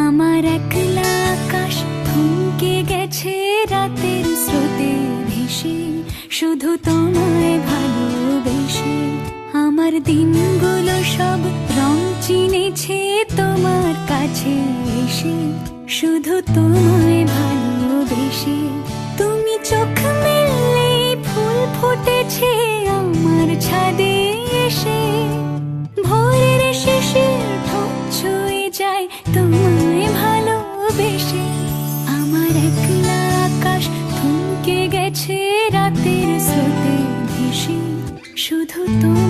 আমার একলা আকাশ থমকে গেছে রাতের স্রোতে ভেসে, শুধু তোমায় ভালোবেসে। আমার দিনগুলো সব রং চিনেছে তোমার কাছে এসে, শুধু তোমায় ভালোবেসে। তুমি চোখ মেললে ফুল ফুটেছে আমার ছাদে এসে, ভোরের শেষের ঠোঁট ছুঁয়ে যায় তোমায় ভালোবেসে। আমার একলা আকাশ থমকে গেছে রাতের স্রোতে ভেসে, শুধু তুমি